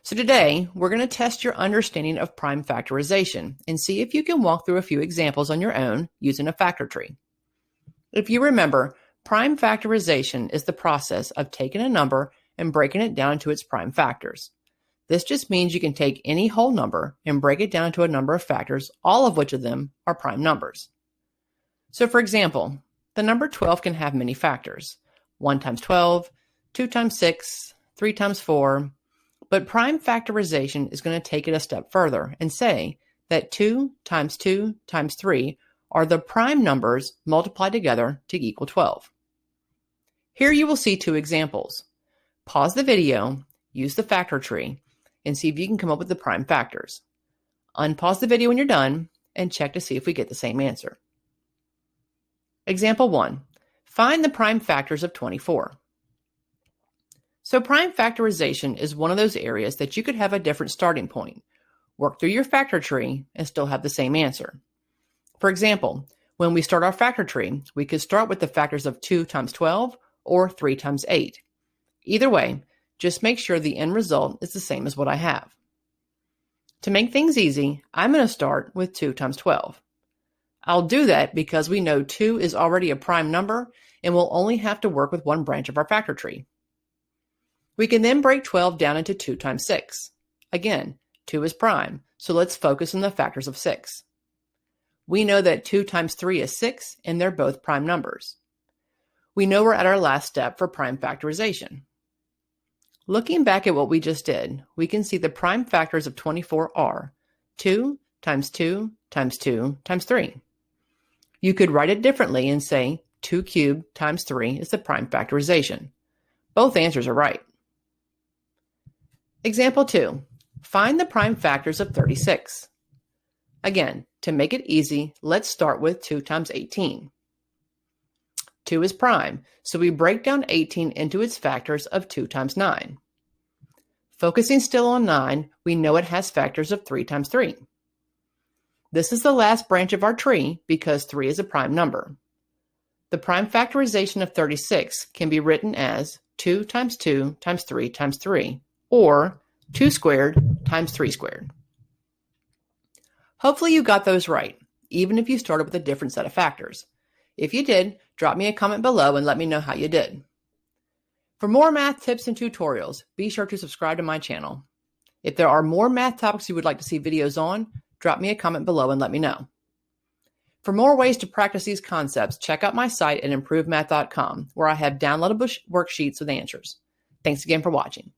So today, we're going to test your understanding of prime factorization and see if you can walk through a few examples on your own using a factor tree. If you remember, prime factorization is the process of taking a number and breaking it down into its prime factors. This just means you can take any whole number and break it down into a number of factors, all of which of them are prime numbers. So for example, the number 12 can have many factors: 1 times 12, 2 times 6, 3 times 4, but prime factorization is going to take it a step further and say that 2 times 2 times 3 are the prime numbers multiplied together to equal 12. Here you will see two examples. Pause the video, use the factor tree, and see if you can come up with the prime factors. Unpause the video when you're done and check to see if we get the same answer. Example 1. Find the prime factors of 24. So prime factorization is one of those areas that you could have a different starting point, work through your factor tree, and still have the same answer. For example, when we start our factor tree, we could start with the factors of 2 times 12 or 3 times 8. Either way, just make sure the end result is the same as what I have. To make things easy, I'm going to start with 2 times 12. I'll do that because we know 2 is already a prime number and we'll only have to work with one branch of our factor tree. We can then break 12 down into 2 times 6. Again, 2 is prime, so let's focus on the factors of 6. We know that 2 times 3 is 6, and they're both prime numbers. We know we're at our last step for prime factorization. Looking back at what we just did, we can see the prime factors of 24 are 2 times 2 times 2 times 3. You could write it differently and say 2 cubed times 3 is the prime factorization. Both answers are right. Example 2. Find the prime factors of 36. Again, to make it easy, let's start with 2 times 18. 2 is prime, so we break down 18 into its factors of 2 times 9. Focusing still on 9, we know it has factors of 3 times 3. This is the last branch of our tree because 3 is a prime number. The prime factorization of 36 can be written as 2 times 2 times 3 times 3, or 2 squared times 3 squared. Hopefully you got those right, even if you started with a different set of factors. If you did, drop me a comment below and let me know how you did. For more math tips and tutorials, be sure to subscribe to my channel. If there are more math topics you would like to see videos on, drop me a comment below and let me know. For more ways to practice these concepts, check out my site at improvemath.com, where I have downloadable worksheets with answers. Thanks again for watching.